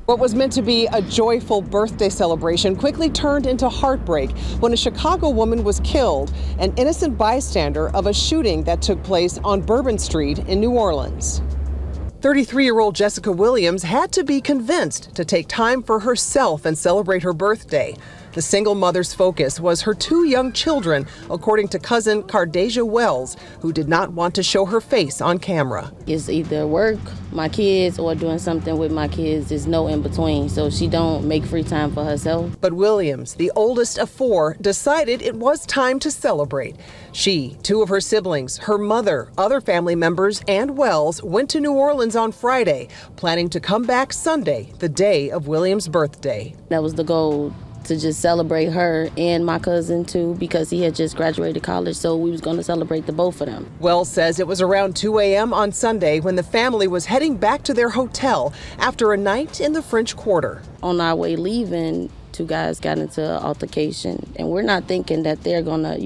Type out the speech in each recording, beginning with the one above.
What was meant to be a joyful birthday celebration quickly turned into heartbreak when a Chicago woman was killed, an innocent bystander of a shooting that took place on Bourbon Street in New Orleans. 33-year-old Jessica Williams had to be convinced to take time for herself and celebrate her birthday. The single mother's focus was her two young children, according to cousin Cardasia Wells, who did not want to show her face on camera. It's either work, my kids, or doing something with my kids. There's no in between, so she don't make free time for herself. But Williams, the oldest of four, decided it was time to celebrate. She, two of her siblings, her mother, other family members, and Wells went to New Orleans on Friday, planning to come back Sunday, the day of Williams' birthday. That was the goal, to just celebrate her and my cousin too, because he had just graduated college, so we was going to celebrate the both of them. Wells says it was around 2 a.m. on Sunday when the family was heading back to their hotel after a night in the French Quarter. On our way leaving, two guys got into an altercation, and we're not thinking that they're gonna,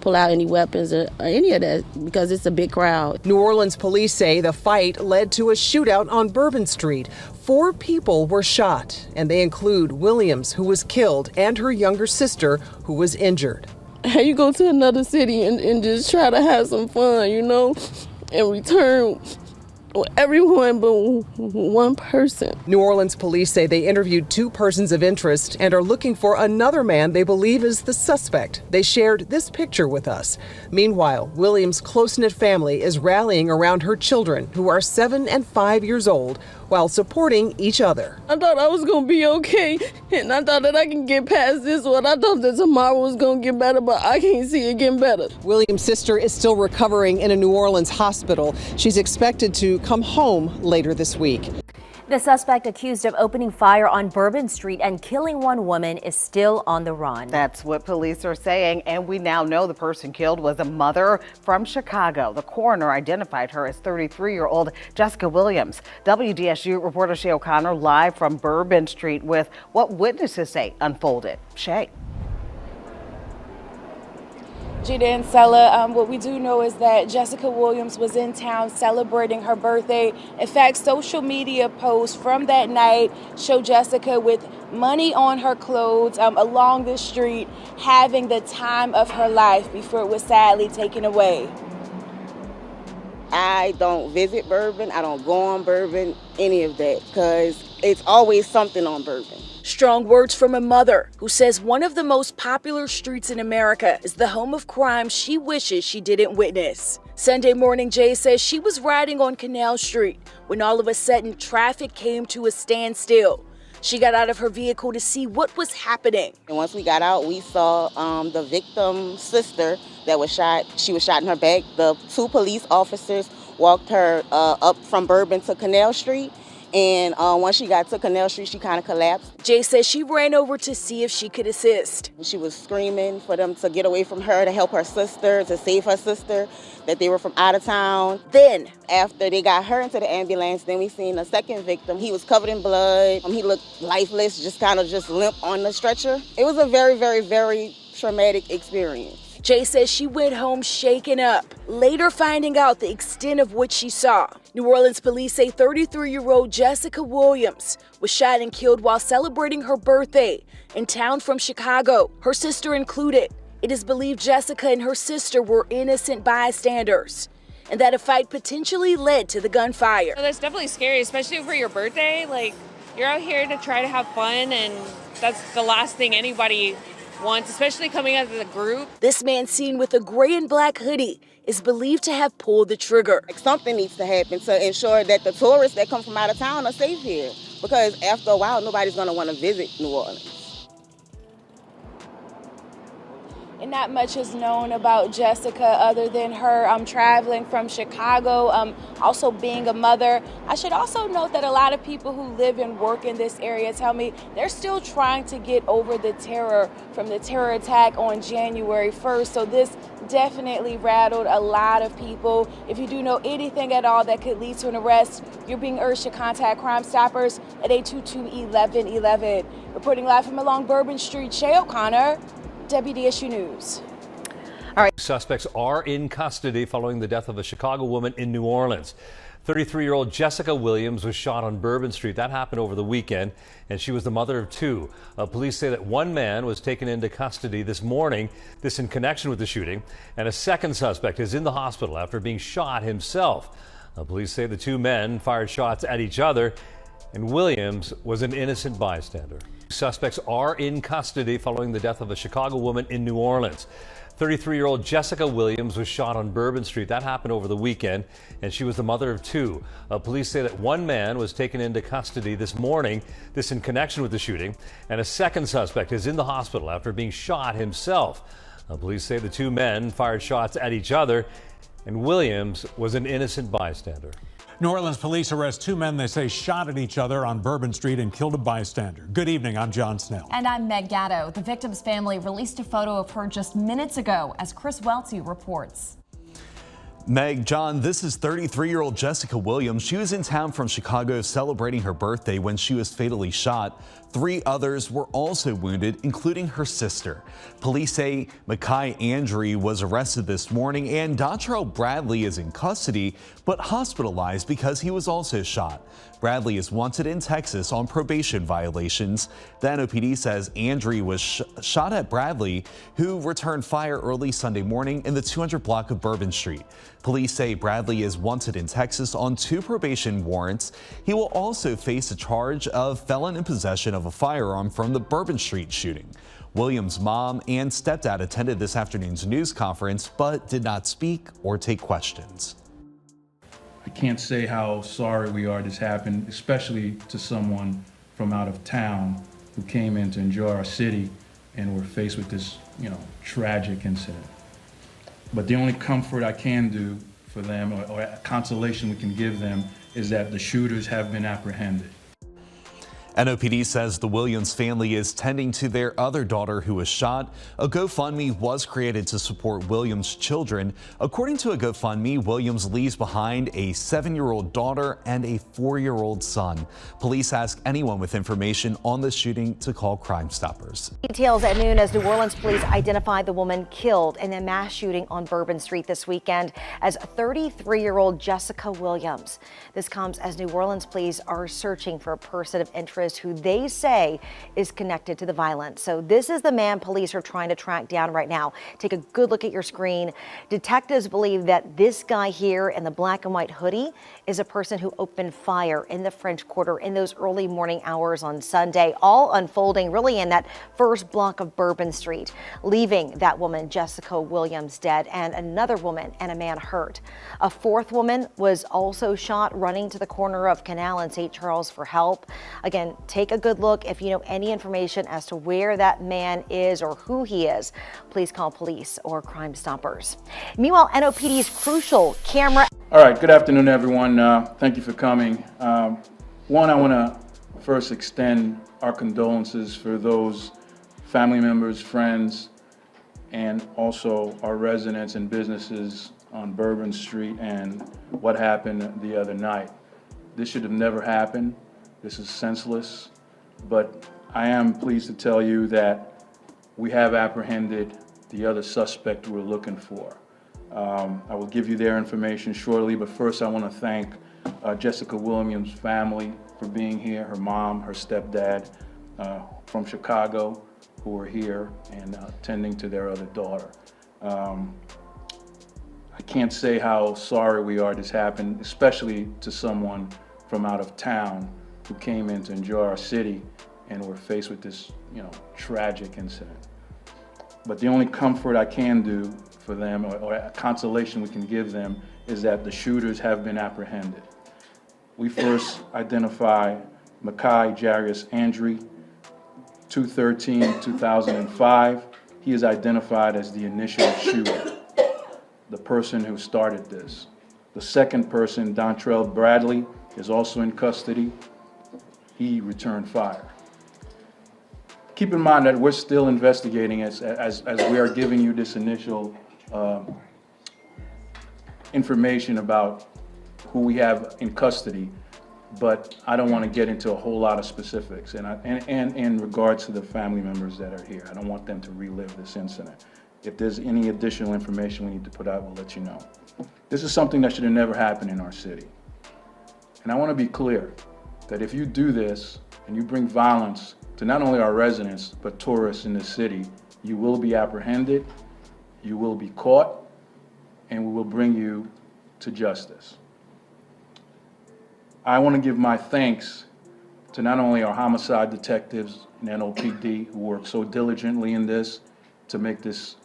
pull out any weapons or any of that, because it's a big crowd. New Orleans police say the fight led to a shootout on Bourbon Street. 4 people were shot, and they include Williams, who was killed, and her younger sister, who was injured. How you go to another city and just try to have some fun, and return with everyone but one person. New Orleans police say they interviewed 2 persons of interest and are looking for another man they believe is the suspect. They shared this picture with us. Meanwhile, Williams' close-knit family is rallying around her children, who are 7 and 5 years old, while supporting each other. I thought I was going to be okay, and I thought that I can get past this one. I thought that tomorrow was going to get better, but I can't see it getting better. Williams' sister is still recovering in a New Orleans hospital. She's expected to come home later this week. The suspect accused of opening fire on Bourbon Street and killing one woman is still on the run. That's what police are saying, and we now know the person killed was a mother from Chicago. The coroner identified her as 33-year-old Jessica Williams. WDSU reporter Shay O'Connor live from Bourbon Street with what witnesses say unfolded. Shay. Gita and Sella, what we do know is that Jessica Williams was in town celebrating her birthday. In fact, social media posts from that night show Jessica with money on her clothes along the street, having the time of her life before it was sadly taken away. I don't visit Bourbon, I don't go on Bourbon, any of that, because it's always something on Bourbon. Strong words from a mother who says one of the most popular streets in America is the home of crime she wishes she didn't witness. Sunday morning, Jay says she was riding on Canal Street when all of a sudden traffic came to a standstill. She got out of her vehicle to see what was happening. And once we got out, we saw the victim's sister that was shot. She was shot in her back. The 2 police officers walked her up from Bourbon to Canal Street. And once she got to Canal Street, she kind of collapsed. Jay says she ran over to see if she could assist. She was screaming for them to get away from her, to help her sister, to save her sister, that they were from out of town. Then, after they got her into the ambulance, then we seen a second victim. He was covered in blood. He looked lifeless, just limp on the stretcher. It was a very, very, very traumatic experience. Jay says she went home shaken up, later finding out the extent of what she saw. New Orleans police say 33-year-old Jessica Williams was shot and killed while celebrating her birthday in town from Chicago, her sister included. It is believed Jessica and her sister were innocent bystanders, and that a fight potentially led to the gunfire. Well, that's definitely scary, especially for your birthday. You're out here to try to have fun, and that's the last thing anybody wants, especially coming out of the group. This man seen with a gray and black hoodie is believed to have pulled the trigger. Something needs to happen to ensure that the tourists that come from out of town are safe here, because after a while, nobody's going to want to visit New Orleans. And not much is known about Jessica other than her traveling from Chicago, also being a mother. I should also note that a lot of people who live and work in this area tell me they're still trying to get over the terror from the terror attack on January 1st. So this definitely rattled a lot of people. If you do know anything at all that could lead to an arrest, you're being urged to contact Crime Stoppers at 822-1111. Reporting live from along Bourbon Street, Shay O'Connor, WDSU News. All right. Suspects are in custody following the death of a Chicago woman in New Orleans. 33-year-old Jessica Williams was shot on Bourbon Street. That happened over the weekend, and she was the mother of two. Police say that one man was taken into custody this morning, this in connection with the shooting, and a second suspect is in the hospital after being shot himself. Police say the two men fired shots at each other, and Williams was an innocent bystander. Suspects are in custody following the death of a Chicago woman in New Orleans. 33-year-old Jessica Williams was shot on Bourbon Street. That happened over the weekend, and she was the mother of two. Police say that one man was taken into custody this morning, this in connection with the shooting, and a second suspect is in the hospital after being shot himself. Police say the two men fired shots at each other, and Williams was an innocent bystander. New Orleans police arrest two men they say shot at each other on Bourbon Street and killed a bystander. Good evening, I'm John Snell. And I'm Meg Gatto. The victim's family released a photo of her just minutes ago, as Chris Welty reports. Meg, John, this is 33-year-old Jessica Williams. She was in town from Chicago celebrating her birthday when she was fatally shot. 3 others were also wounded, including her sister. Police say Makai Andrew was arrested this morning and Dontrell Bradley is in custody but hospitalized because he was also shot. Bradley is wanted in Texas on probation violations. The NOPD says Andrew was shot at Bradley, who returned fire early Sunday morning in the 200 block of Bourbon Street. Police say Bradley is wanted in Texas on 2 probation warrants. He will also face a charge of felon in possession of a firearm from the Bourbon Street shooting. Williams' mom and stepdad attended this afternoon's news conference but did not speak or take questions. I can't say how sorry we are this happened, especially to someone from out of town who came in to enjoy our city and were faced with this, tragic incident. But the only comfort I can do for them, or consolation we can give them, is that the shooters have been apprehended. NOPD says the Williams family is tending to their other daughter who was shot. A GoFundMe was created to support Williams' children. According to a GoFundMe, Williams leaves behind a 7-year-old daughter and a 4-year-old son. Police ask anyone with information on the shooting to call Crime Stoppers. Details at noon as New Orleans police identify the woman killed in a mass shooting on Bourbon Street this weekend as 33-year-old Jessica Williams. This comes as New Orleans police are searching for a person of interest who they say is connected to the violence. So this is the man police are trying to track down right now. Take a good look at your screen. Detectives believe that this guy here in the black and white hoodie is a person who opened fire in the French Quarter in those early morning hours on Sunday, all unfolding really in that first block of Bourbon Street, leaving that woman, Jessica Williams, dead and another woman and a man hurt. A 4th woman was also shot running to the corner of Canal and St. Charles for help. Again, take a good look. If you know any information as to where that man is or who he is, please call police or Crime Stoppers. Meanwhile, NOPD's crucial camera. All right, good afternoon, everyone. Thank you for coming. One, I want to first extend our condolences for those family members, friends, and also our residents and businesses on Bourbon Street and what happened the other night. This should have never happened. This is senseless, but I am pleased to tell you that we have apprehended the other suspect we're looking for. I will give you their information shortly, but first I want to thank Jessica Williams' family for being here, her mom, her stepdad from Chicago who are here and tending to their other daughter. I can't say how sorry we are this happened, especially to someone from out of town who came in to enjoy our city and were faced with this, tragic incident. But the only comfort I can do for them, or a consolation we can give them, is that the shooters have been apprehended. We first identify Makai Jarius Andrew, 2/13/2005. He is identified as the initial shooter, the person who started this. The second person, Dontrell Bradley, is also in custody. He returned fire. Keep in mind that we're still investigating as we are giving you this initial information about who we have in custody, but I don't want to get into a whole lot of specifics. And in regards to the family members that are here, I don't want them to relive this incident. If there's any additional information we need to put out, we'll let you know. This is something that should have never happened in our city. And I want to be clear that if you do this and you bring violence to not only our residents, but tourists in the city, you will be apprehended, you will be caught, and we will bring you to justice. I want to give my thanks to not only our homicide detectives and NOPD who worked so diligently in this to make this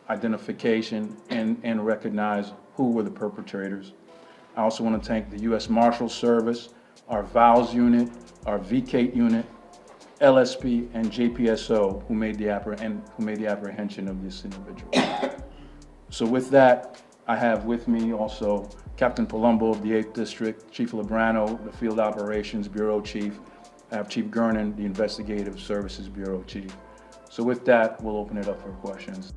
identification and recognize who were the perpetrators. I also want to thank the U.S. Marshals Service, our VALS unit, our VCATE unit, LSP, and JPSO who made the apprehension of this individual. So with that, I have with me also Captain Palumbo of the 8th District, Chief Lebrano, the Field Operations Bureau Chief. I have Chief Gernon, the Investigative Services Bureau Chief. So with that, we'll open it up for questions.